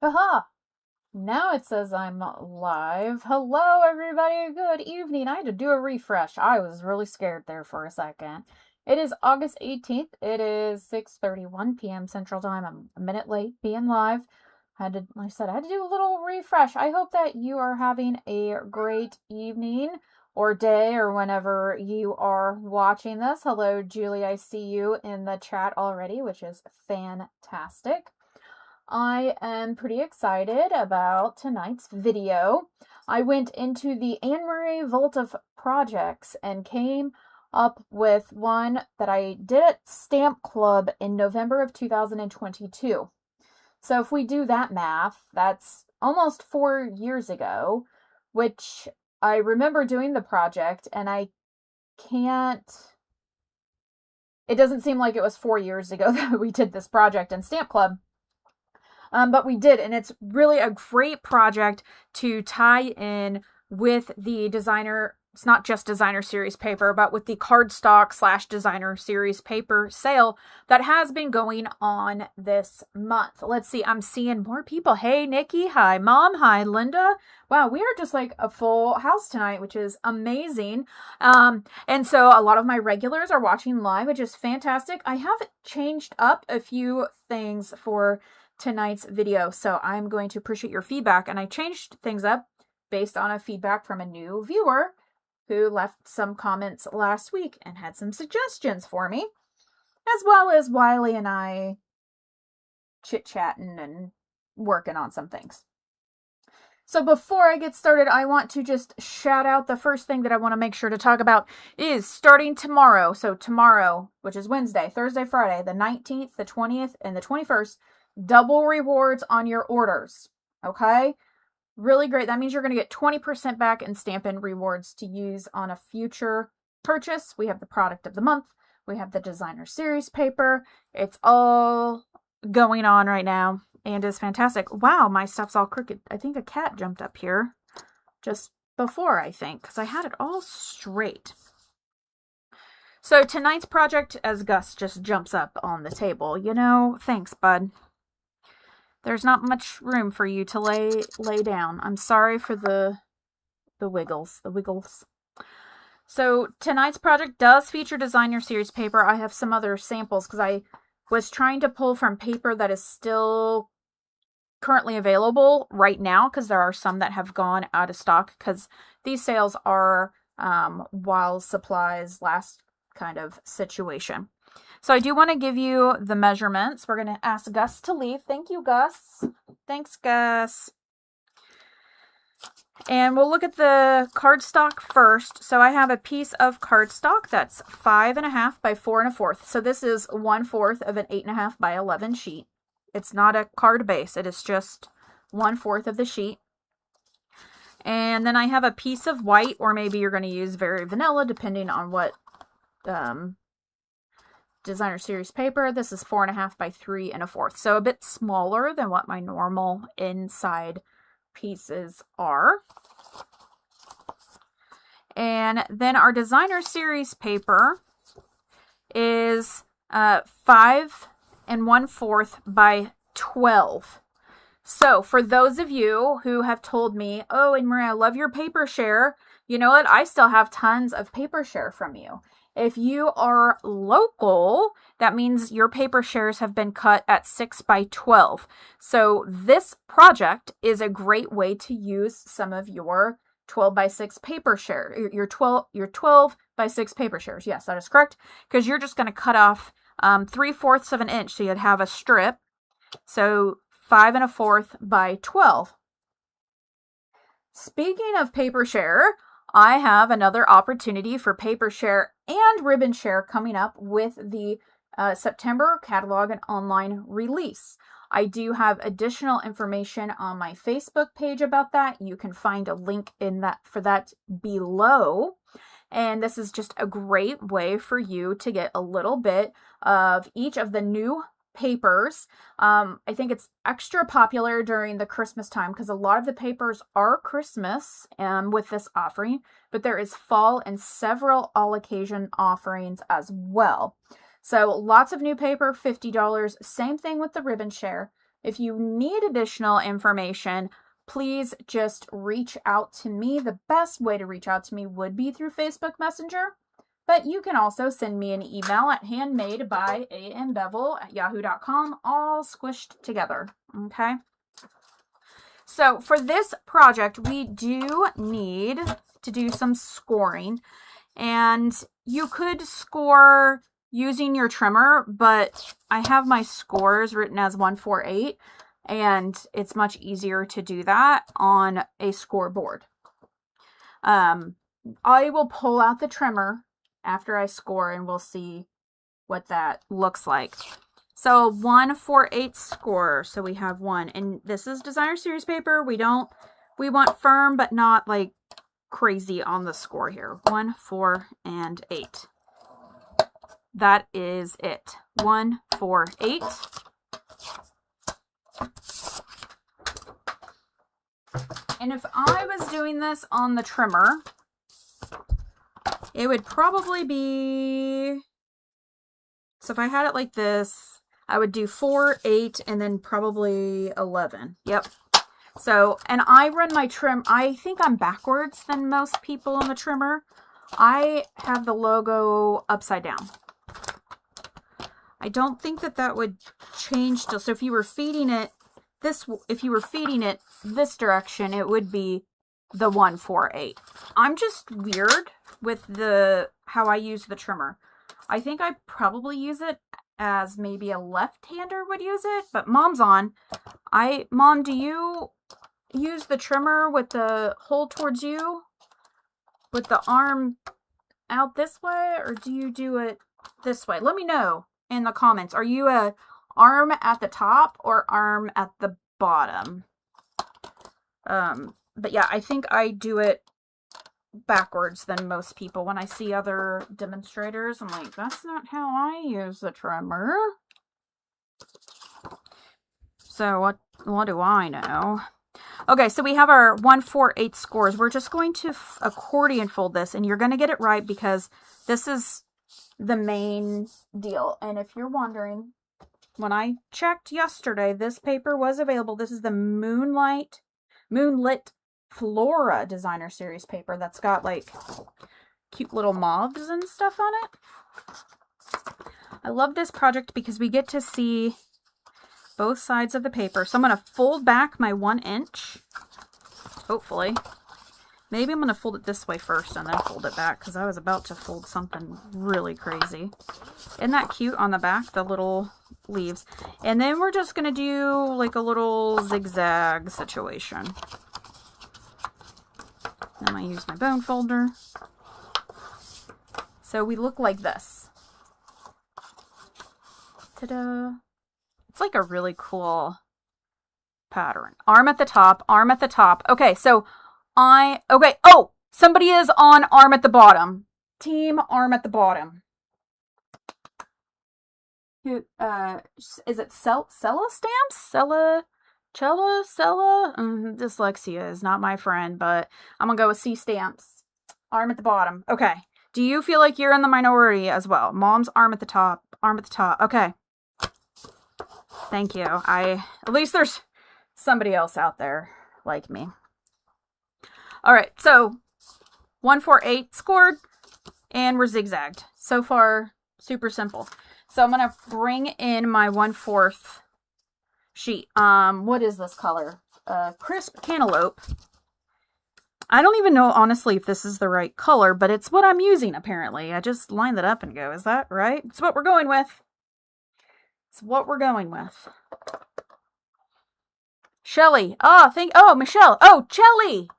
Haha! Now it says I'm live. Hello, everybody. Good evening. I had to do a refresh. I was really scared there for a second. It is August 18th. It is 6:31 p.m. Central Time. I'm a minute late being live. Like I said, I had to do a little refresh. I hope that you are having a great evening or day or whenever you are watching this. Hello, Julie. I see you in the chat already, which is fantastic. I am pretty excited about tonight's video. I went into the Anne-Marie Vault of Projects and came up with one that I did at Stamp Club in November of 2022. So if we do that math, that's almost 4 years ago, which I remember doing the project, and it doesn't seem like it was 4 years ago that we did this project in Stamp Club. But we did, and it's really a great project to tie in with the designer. It's not just designer series paper, but with the cardstock / designer series paper sale that has been going on this month. Let's see, I'm seeing more people. Hey, Nikki. Hi, Mom. Hi, Linda. Wow, we are just like a full house tonight, which is amazing. And so a lot of my regulars are watching live, which is fantastic. I have changed up a few things for tonight's video, so I'm going to appreciate your feedback, and I changed things up based on a feedback from a new viewer who left some comments last week and had some suggestions for me, as well as Wiley and I chit-chatting and working on some things. So before I get started, I want to just shout out the first thing that I want to make sure to talk about is starting tomorrow. So tomorrow, which is Wednesday, Thursday, Friday, the 19th, the 20th, and the 21st, double rewards on your orders. Okay? Really great. That means you're going to get 20% back in Stampin Rewards to use on a future purchase. We have the product of the month. We have the designer series paper. It's all going on right now and is fantastic. Wow, my stuff's all crooked. I think a cat jumped up here just before, I think, because I had it all straight. So tonight's project, as Gus just jumps up on the table, thanks, bud. There's not much room for you to lay down. I'm sorry for the wiggles. So tonight's project does feature designer series paper. I have some other samples because I was trying to pull from paper that is still currently available right now, because there are some that have gone out of stock, because these sales are while supplies last kind of situation. So I do want to give you the measurements. We're going to ask Gus to leave. Thank you, Gus. Thanks, Gus. And we'll look at the cardstock first. So I have a piece of cardstock that's 5.5 by 4 1/4. So this is 1/4 of an 8.5 by 11 sheet. It's not a card base. It is just 1/4 of the sheet. And then I have a piece of white, or maybe you're going to use very vanilla, depending on what designer series paper. This is 4.5 by 3 1/4. So a bit smaller than what my normal inside pieces are. And then our designer series paper is 5 1/4 by 12. So for those of you who have told me, oh, and Maria, I love your paper share, you know what? I still have tons of paper share from you. If you are local, that means your paper shares have been cut at 6 by 12. So this project is a great way to use some of your 12 by 6 paper share, your 12 by 6 paper shares. Yes, that is correct, because you're just going to cut off 3/4 of an inch. So you'd have a strip. So 5 1/4 by 12. Speaking of paper share, I have another opportunity for paper share and ribbon share coming up with the September catalog and online release. I do have additional information on my Facebook page about that. You can find a link for that below. And this is just a great way for you to get a little bit of each of the new papers. I think it's extra popular during the Christmas time because a lot of the papers are Christmas with this offering, but there is fall and several all occasion offerings as well. So lots of new paper, $50. Same thing with the ribbon share. If you need additional information, please just reach out to me. The best way to reach out to me would be through Facebook Messenger, but you can also send me an email at handmadebyambevel@yahoo.com, all squished together, okay? So for this project, we do need to do some scoring, and you could score using your trimmer, but I have my scores written as 148, and it's much easier to do that on a scoreboard. I will pull out the trimmer after I score, and we'll see what that looks like. So 148 score. So we have one, and this is designer series paper. We want firm, but not like crazy on the score here. 1, 4, and 8. That is it. 1, 4, 8. And if I was doing this on the trimmer, it would probably be, so if I had it like this, I would do 4, 8, and then probably 11. Yep. So, and I run my trim, I think I'm backwards than most people on the trimmer. I have the logo upside down. I don't think that that would change still. So if you were feeding it this, this direction, it would be the 148. I'm just weird with how I use the trimmer. I think I probably use it as maybe a left-hander would use it, but Mom's on. Mom, do you use the trimmer with the hole towards you, with the arm out this way, or do you do it this way? Let me know in the comments. Are you a arm at the top or arm at the bottom? But yeah, I think I do it backwards than most people. When I see other demonstrators, I'm like, that's not how I use the trimmer. So what do I know? Okay, so we have our 148 scores. We're just going to accordion fold this, and you're going to get it right because this is the main deal. And if you're wondering, when I checked yesterday, this paper was available. This is the Moonlit Flora Designer Series paper that's got like cute little moths and stuff on it. I love this project because we get to see both sides of the paper. So I'm going to fold back my 1 inch, hopefully. Maybe I'm going to fold it this way first and then fold it back because I was about to fold something really crazy. Isn't that cute on the back, the little leaves? And then we're just going to do like a little zigzag situation. I'm going to use my bone folder. So we look like this. Ta-da! It's like a really cool pattern. Arm at the top, arm at the top. Okay, so okay. Oh, somebody is on arm at the bottom. Team arm at the bottom. Who, is it Cella stamps? Cella? Dyslexia is not my friend, but I'm gonna go with C stamps. Arm at the bottom. Okay. Do you feel like you're in the minority as well? Mom's arm at the top. Arm at the top. Okay. Thank you. At least there's somebody else out there like me. All right. So 148 scored and we're zigzagged. So far, super simple. So I'm going to bring in my 1/4 sheet. What is this color? Crisp Cantaloupe. I don't even know, honestly, if this is the right color, but it's what I'm using, apparently. I just lined it up and go, is that right? It's what we're going with. It's what we're going with. Shelly. Oh, Michelle. Oh, Chelly.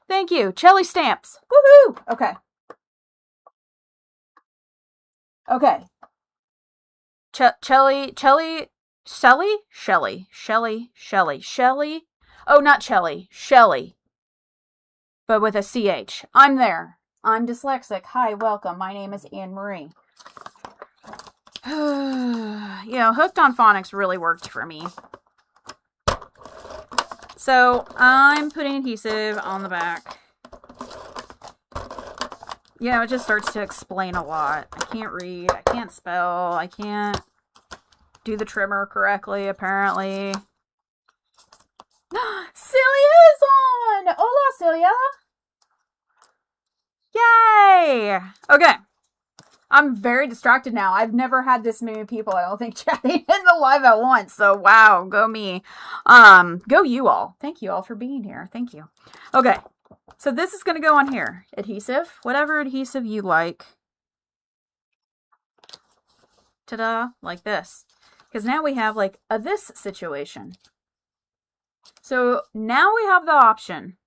Thank you. Chelly stamps. Woohoo! Okay. Okay. Shelly. Oh, not Chelly. Shelly. But with a CH. I'm there. I'm dyslexic. Hi, welcome. My name is Anne Marie. Hooked on Phonics really worked for me. So I'm putting adhesive on the back. It just starts to explain a lot. I can't read. I can't spell. I can't do the trimmer correctly, apparently. Celia is on! Hola, Celia! Yay! Okay. I'm very distracted now. I've never had this many people, I don't think, chatting in the live at once. So, wow, go me. Go you all. Thank you all for being here. Thank you. Okay. So this is going to go on here. Adhesive. Whatever adhesive you like. Ta-da. Like this. Because now we have like a this situation. So now we have the option.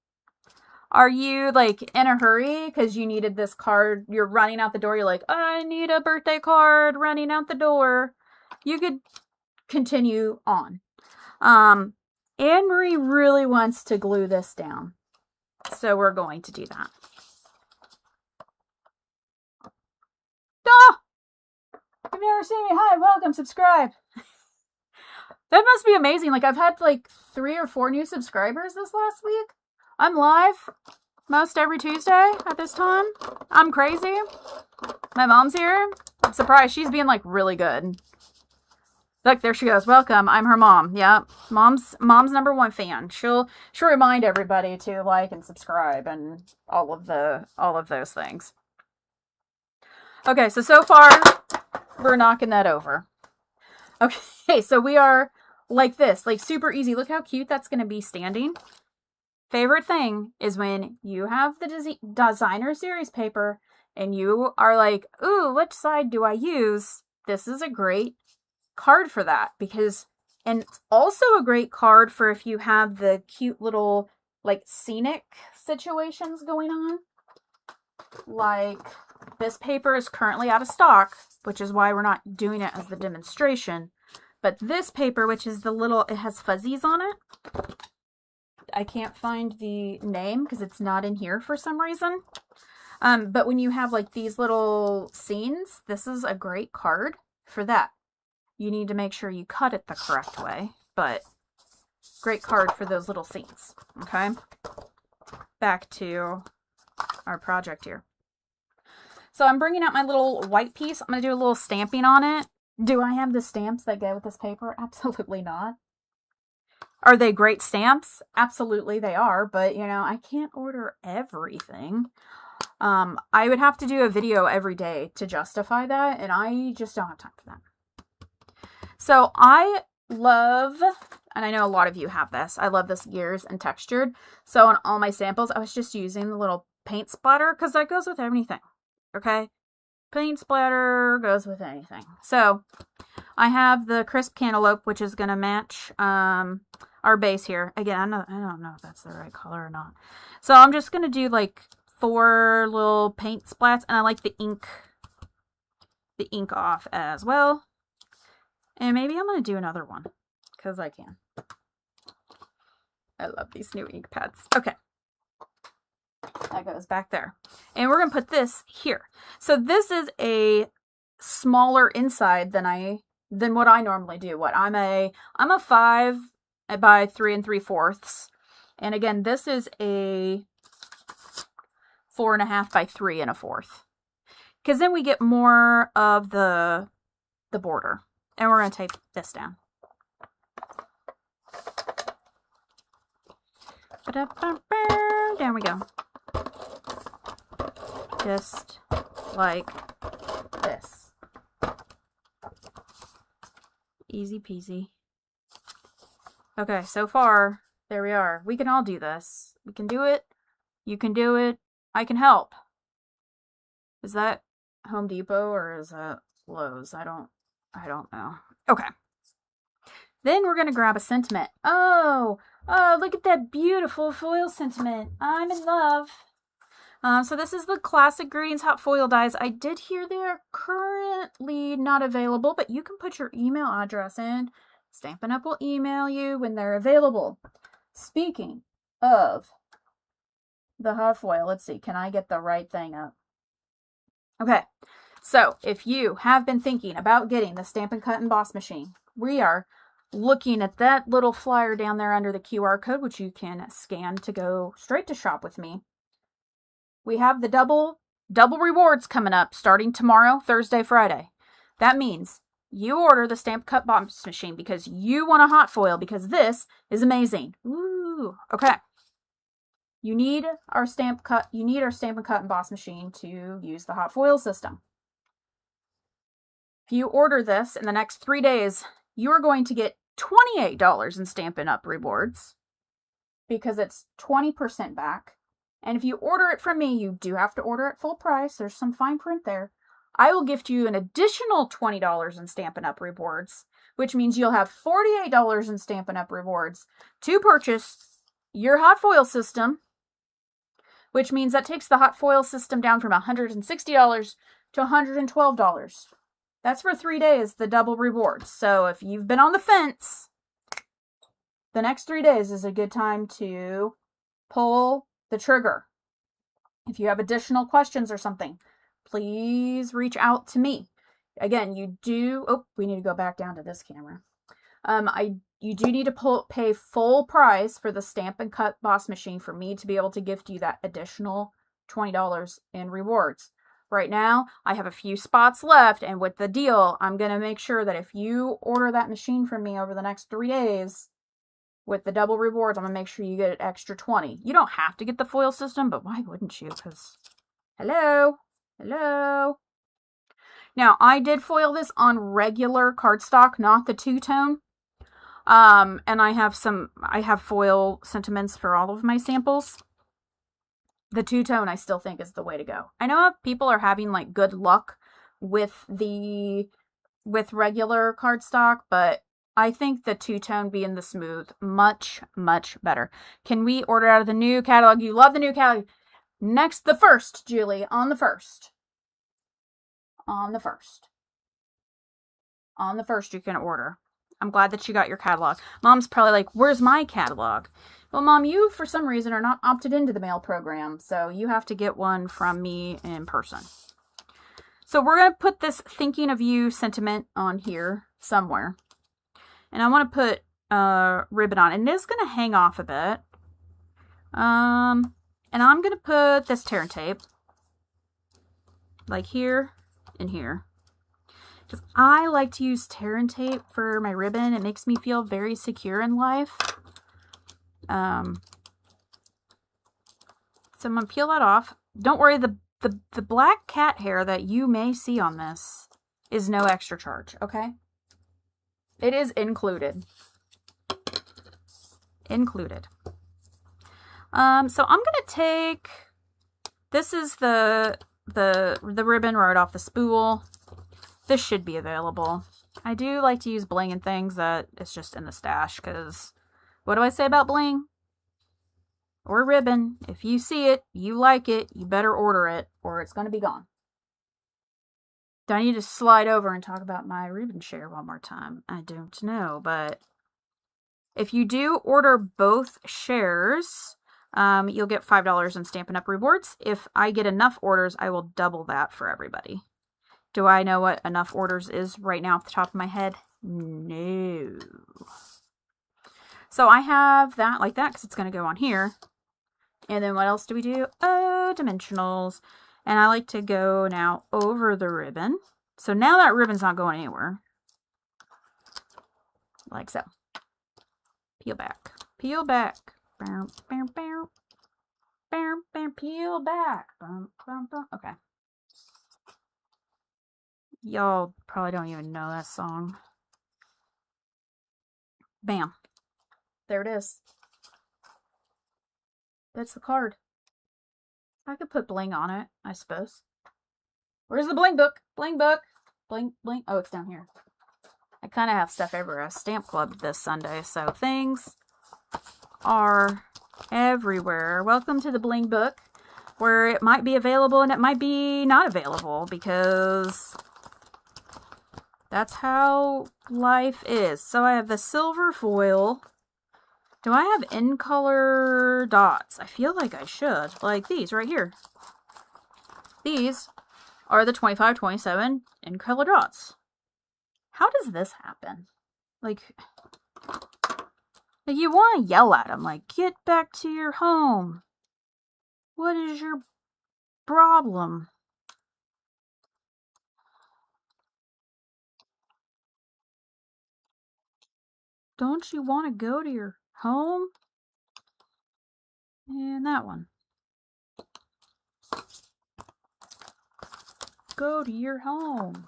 Are you like in a hurry because you needed this card? You're running out the door. You're like, I need a birthday card running out the door. You could continue on. Anne-Marie really wants to glue this down. So we're going to do that. Ah! You've never seen me. Hi, welcome, subscribe. That must be amazing. Like I've had like 3 or 4 new subscribers this last week. I'm live most every Tuesday at this time. I'm crazy. My mom's here. I'm surprised. She's being like really good. Look, there she goes. Welcome. I'm her mom. Yeah. Mom's #1 fan. She'll remind everybody to like and subscribe and all of those things. Okay, so far we're knocking that over. Okay, so we are like this, like super easy. Look how cute that's going to be standing. Favorite thing is when you have the designer series paper and you are like, ooh, which side do I use? This is a great card for that because, and it's also a great card for if you have the cute little like scenic situations going on. Like this paper is currently out of stock, which is why we're not doing it as the demonstration. But this paper, which is the little, it has fuzzies on it. I can't find the name because it's not in here for some reason. But when you have like these little scenes, this is a great card for that. You need to make sure you cut it the correct way, but great card for those little scenes. Okay. Back to our project here. So I'm bringing out my little white piece. I'm going to do a little stamping on it. Do I have the stamps that go with this paper? Absolutely not. Are they great stamps? Absolutely they are, but you know, I can't order everything. I would have to do a video every day to justify that, and I just don't have time for that. So I love, and I know a lot of you have this, I love this gears and textured. So on all my samples, I was just using the little paint splatter because that goes with anything. Okay? Paint splatter goes with anything. So I have the crisp cantaloupe, which is going to match our base here. Again, I don't know if that's the right color or not. So I'm just going to do like 4 little paint splats, and I like the ink off as well. And maybe I'm going to do another one because I can. I love these new ink pads. Okay. That goes back there. And we're going to put this here. So this is a smaller inside than what I normally do. I'm a 5 by 3 3/4. And again, this is a 4.5 by 3 1/4. Because then we get more of the border. And we're going to tape this down. There we go. Just like this. Easy peasy. Okay, so far, there we are. We can all do this. We can do it. You can do it. I can help. Is that Home Depot or is that Lowe's? I don't know. Okay. Then we're going to grab a sentiment. Oh, look at that beautiful foil sentiment. I'm in love. So this is the classic Greetings Hot Foil dies. I did hear they're currently not available, but you can put your email address in. Stampin' Up will email you when they're available. Speaking of the hot foil, let's see, can I get the right thing up? Okay, so if you have been thinking about getting the Stampin' Cut and Emboss machine, we are looking at that little flyer down there under the QR code, which you can scan to go straight to shop with me. We have the double rewards coming up starting tomorrow, Thursday, Friday. That means you order the Stampin' Cut Emboss machine because you want a hot foil because this is amazing. Ooh. Ooh, okay. You need our Stampin' Cut and Emboss machine to use the hot foil system. If you order this in the next 3 days, you are going to get $28 in Stampinup rewards because it's 20% back. And if you order it from me, you do have to order it full price. There's some fine print there. I will gift you an additional $20 in Stampinup rewards, which means you'll have $48 in Stampinup rewards to purchase your hot foil system, which means that takes the hot foil system down from $160 to $112. That's for 3 days, the double rewards. So if you've been on the fence, the next 3 days is a good time to pull the trigger. If you have additional questions or something, please reach out to me. Again, you do, oh, we need to go back down to this camera. You do need to pay full price for the Stampin' Cut Boss machine for me to be able to gift you that additional $20 in rewards. Right now, I have a few spots left, and with the deal, I'm going to make sure that if you order that machine from me over the next 3 days, with the double rewards, I'm going to make sure you get an extra 20. You don't have to get the foil system, but why wouldn't you? Because, hello. Now, I did foil this on regular cardstock, not the two-tone. And I have foil sentiments for all of my samples. The two-tone I still think is the way to go. I know people are having like good luck with regular cardstock, but I think the two-tone being the smooth, much, much better. Can we order out of the new catalog? You love the new catalog. Next, the 1st, Julie, on the 1st. On the 1st, you can order. I'm glad that you got your catalog. Mom's probably like, where's my catalog? Well, Mom, you, for some reason, are not opted into the mail program, so you have to get one from me in person. So we're going to put this thinking of you sentiment on here somewhere. And I want to put a ribbon on. And it is going to hang off a bit. And I'm going to put this tear and tape. Like here and here. Because I like to use tear and tape for my ribbon. It makes me feel very secure in life. So I'm going to peel that off. Don't worry, the black cat hair that you may see on this is no extra charge, okay? It is included. Included. So I'm going to take, this is the ribbon right off the spool. This should be available. I do like to use bling and things that it's just in the stash, because what do I say about bling? Or ribbon? If you see it, you like it, you better order it, or it's going to be gone. Do I need to slide over and talk about my ribbon share one more time? I don't know, but if you do order both shares, you'll get $5 in Stampinup rewards. If I get enough orders, I will double that for everybody. Do I know what enough orders is right now off the top of my head? No. So I have that like that because it's going to go on here. And then what else do we do? Oh, dimensionals. And I like to go now over the ribbon. So now that ribbon's not going anywhere. Like so. Peel back. Peel back. Bow, bow, bow. Bow, bow, peel back. Bow, bow, bow. Okay. Y'all probably don't even know that song. Bam. There it is. That's the card. I could put bling on it, I suppose. Where's the bling book? Bling book. Bling, bling. Oh, it's down here. I kind of have stuff everywhere. I stamp clubbed this Sunday, so things are everywhere. Welcome to the bling book, where it might be available and it might be not available, because that's how life is. So I have the silver foil. Do I have in color dots? I feel like I should. Like these right here. These are the 25-27 in color dots. How does this happen? Like you want to yell at them. Like, get back to your home. What is your problem? Don't you want to go to your home? And that one. Go to your home.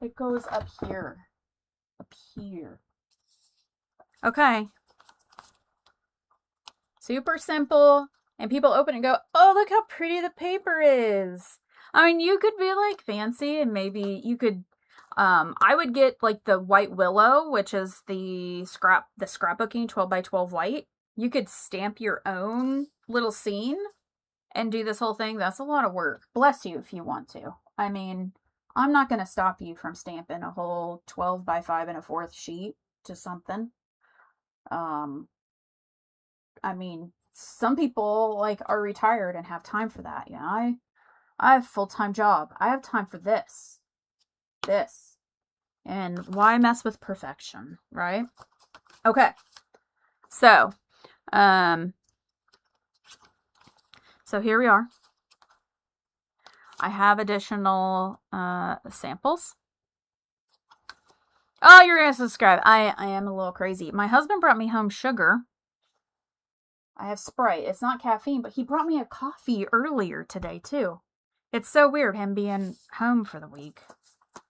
It goes up here. Up here. Okay. Super simple. And people open and go, oh, look how pretty the paper is. I mean, you could be like fancy and maybe you could, I would get like the white willow, which is the scrapbooking 12 by 12 white. You could stamp your own little scene and do this whole thing. That's a lot of work. Bless you if you want to. I mean, I'm not going to stop you from stamping a whole 12 by 5 1/4 sheet to something. I mean, some people like are retired and have time for that. You know, I have a full-time job. I have time for this. And why mess with perfection, right? Okay. So here we are. I have additional samples. Oh, you're going to subscribe. I am a little crazy. My husband brought me home sugar. I have Sprite. It's not caffeine, but he brought me a coffee earlier today, too. It's so weird, him being home for the week.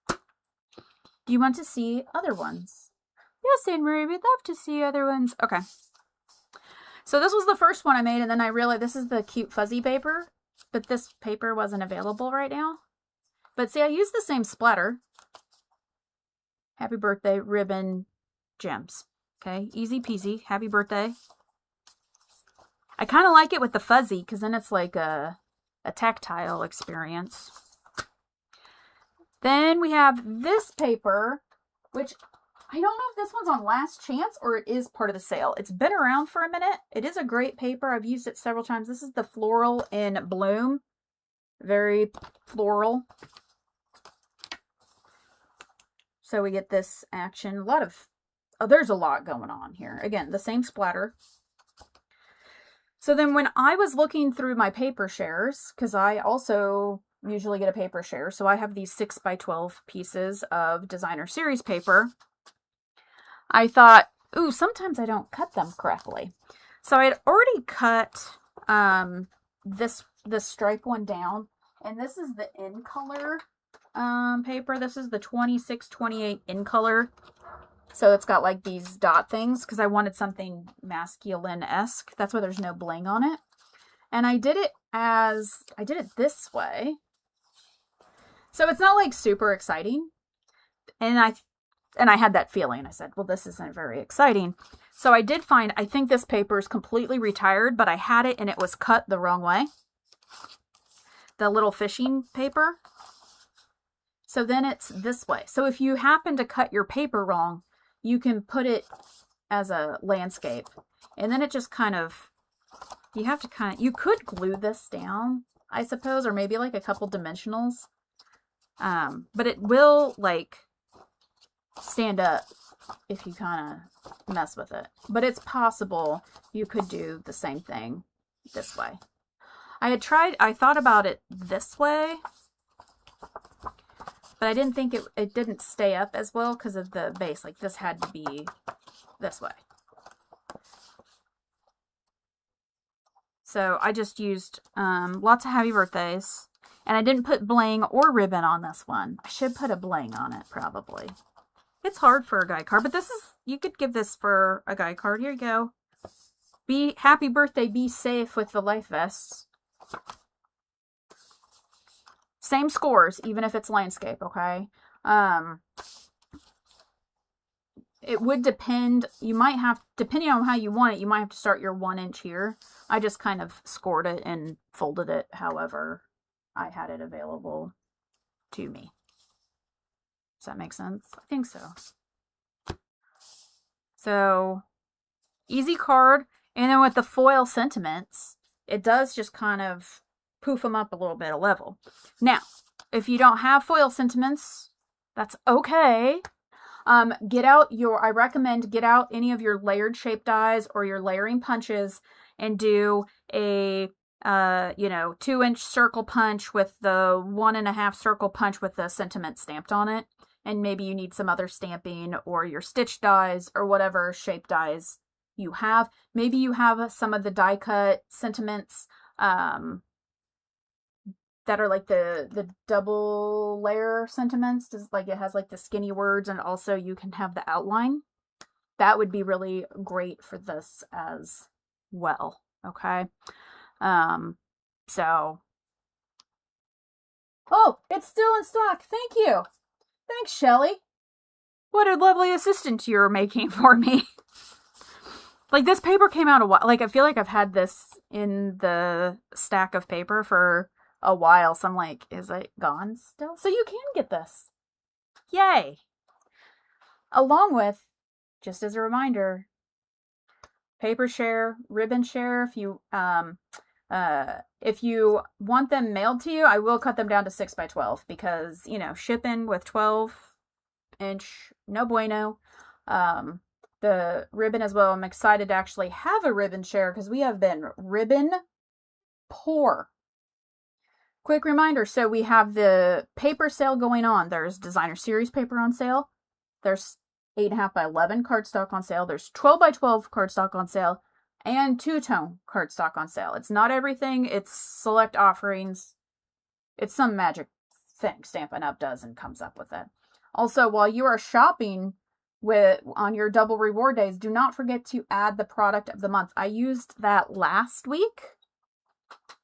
Do you want to see other ones? Yes, Anne-Marie, we'd love to see other ones. Okay. So this was the first one I made, and then I realized this is the cute fuzzy paper, but this paper wasn't available right now. But see, I used the same splatter. Happy birthday, ribbon, gems. Okay, easy peasy. Happy birthday. I kind of like it with the fuzzy, because then it's like a tactile experience. Then we have this paper, which I don't know if this one's on last chance or it is part of the sale. It's been around for a minute. It is a great paper. I've used it several times. This is the Floral in Bloom. Very floral. So we get this action. There's a lot going on here. Again, the same splatter. So then when I was looking through my paper shares, because I also usually get a paper share, so I have these 6 by 12 pieces of designer series paper, I thought, ooh, sometimes I don't cut them correctly. So I had already cut this stripe one down, and this is the in color paper. This is the 26-28 in color. So it's got like these dot things because I wanted something masculine-esque. That's why there's no bling on it. And I did it this way. So it's not like super exciting. And I had that feeling. I said, well, this isn't very exciting. So I did find, I think this paper is completely retired, but I had it and it was cut the wrong way. The little fishing paper. So then it's this way. So if you happen to cut your paper wrong, you can put it as a landscape. And then it just kind of, you could glue this down, I suppose, or maybe like a couple dimensionals. But it will like stand up if you kind of mess with it. But it's possible you could do the same thing this way. I thought about it this way, but I didn't think it didn't stay up as well because of the base. Like this had to be this way. So I just used lots of happy birthdays. And I didn't put bling or ribbon on this one. I should put a bling on it probably. It's hard for a guide card, but you could give this for a guide card. Here you go. Happy birthday, be safe with the life vests. Same scores, even if it's landscape, okay? It would depend. You might have, depending on how you want it, you might have to start your 1 inch here. I just kind of scored it and folded it however I had it available to me. Does that make sense? I think so. So, easy card. And then with the foil sentiments, it does just kind of poof them up a little bit of level. Now, if you don't have foil sentiments, that's okay. I recommend get out any of your layered shape dies or your layering punches and do a 2 inch circle punch with the 1.5 circle punch with the sentiment stamped on it. And maybe you need some other stamping or your stitch dies or whatever shape dies you have. Maybe you have some of the die cut sentiments that are like the double layer sentiments. Just like it has like the skinny words, and also you can have the outline. That would be really great for this as well. Okay. So, oh, it's still in stock. Thank you. Thanks, Shelly. What a lovely assistant you're making for me. Like, this paper came out a while. Like, I feel like I've had this in the stack of paper for a while. So I'm like, is it gone still? So you can get this. Yay. Along with, just as a reminder, paper share, ribbon share. If you want them mailed to you, I will cut them down to 6x12 because, you know, shipping with 12-inch, no bueno. The ribbon as well. I'm excited to actually have a ribbon share because we have been ribbon poor. Quick reminder. So we have the paper sale going on. There's designer series paper on sale. There's 8.5x11 cardstock on sale. There's 12x12 cardstock on sale. And two-tone cardstock on sale. It's not everything. It's select offerings. It's some magic thing Stampin' Up! Does and comes up with it. Also, while you are shopping on your double reward days, do not forget to add the product of the month. I used that last week.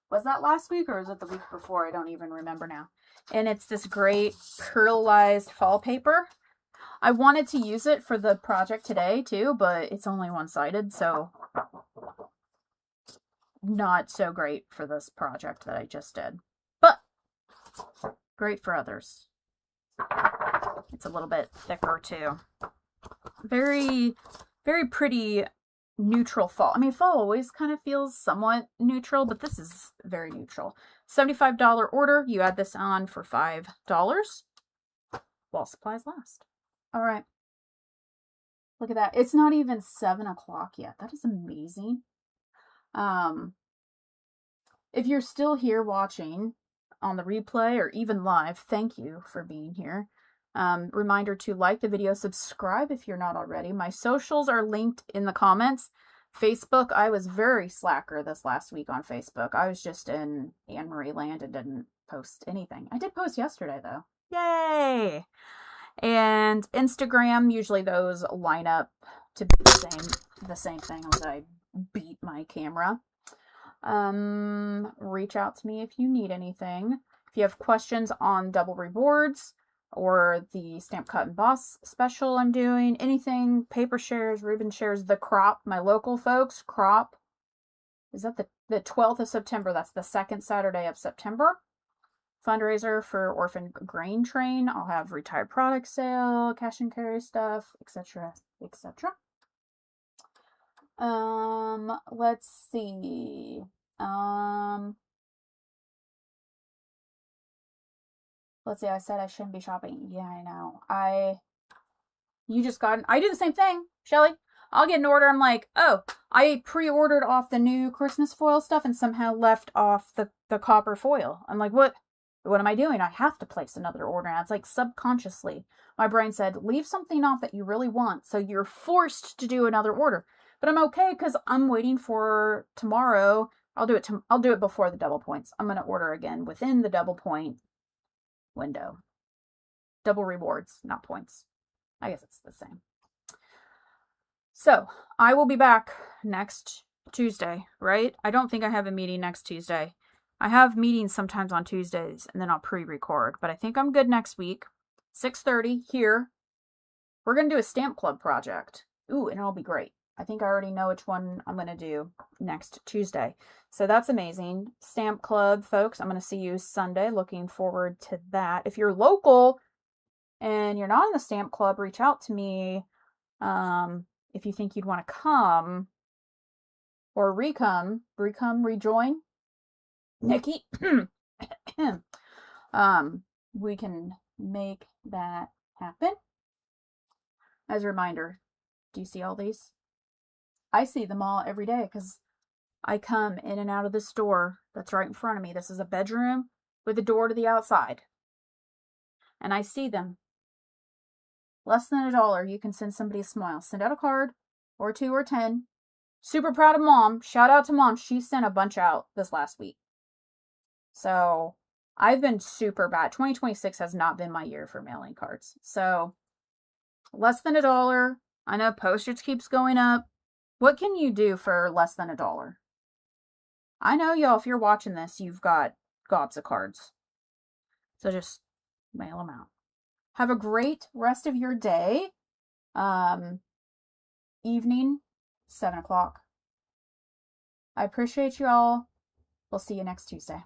Was that last week or was it the week before? I don't even remember now. And it's this great curlized fall paper. I wanted to use it for the project today too, but it's only one-sided, so not so great for this project that I just did. But great for others. It's a little bit thicker too. Very, very pretty neutral fall. I mean, fall always kind of feels somewhat neutral, but this is very neutral. $75 order. You add this on for $5 while supplies last. All right. Look at that. It's not even 7 o'clock yet. That is amazing. If you're still here watching on the replay or even live, thank you for being here. Reminder to like the video, subscribe if you're not already. My socials are linked in the comments. Facebook, I was very slacker this last week on Facebook. I was just in Anne-Marie land and didn't post anything. I did post yesterday though. Yay! And Instagram, usually those line up to be the same thing as I beat my camera. Reach out to me if you need anything. If you have questions on double rewards or the Stamp Cut and Boss special I'm doing, anything, paper shares, ribbon shares, the crop, my local folks, crop, is that the 12th of September? That's the second Saturday of September. Fundraiser for Orphan Grain Train. I'll have retired product sale, cash and carry stuff, etc., etc. Let's see. Let's see. I said I shouldn't be shopping. Yeah, I know. I do the same thing, Shelly. I'll get an order. I'm like, oh, I pre-ordered off the new Christmas foil stuff and somehow left off the copper foil. I'm like, what am I doing? I have to place another order. And it's like subconsciously, my brain said, leave something off that you really want. So you're forced to do another order. But I'm okay because I'm waiting for tomorrow. I'll do it before the double points. I'm going to order again within the double point window. Double rewards, not points. I guess it's the same. So I will be back next Tuesday, right? I don't think I have a meeting next Tuesday. I have meetings sometimes on Tuesdays and then I'll pre-record, but I think I'm good next week. 6:30 here. We're going to do a stamp club project. Ooh, and it'll be great. I think I already know which one I'm going to do next Tuesday. So that's amazing. Stamp club, folks. I'm going to see you Sunday. Looking forward to that. If you're local and you're not in the stamp club, reach out to me if you think you'd want to come or rejoin. Nikki, we can make that happen. As a reminder, do you see all these? I see them all every day because I come in and out of this door that's right in front of me. This is a bedroom with a door to the outside. And I see them. Less than $1, you can send somebody a smile. Send out a card, or 2 or 10. super proud of Mom. Shout out to Mom. She sent a bunch out this last week. So I've been super bad. 2026 has not been my year for mailing cards. So less than $1. I know postage keeps going up. What can you do for less than $1? I know, y'all, if you're watching this, you've got gobs of cards. So just mail them out. Have a great rest of your day. Evening, 7 o'clock. I appreciate you all. We'll see you next Tuesday.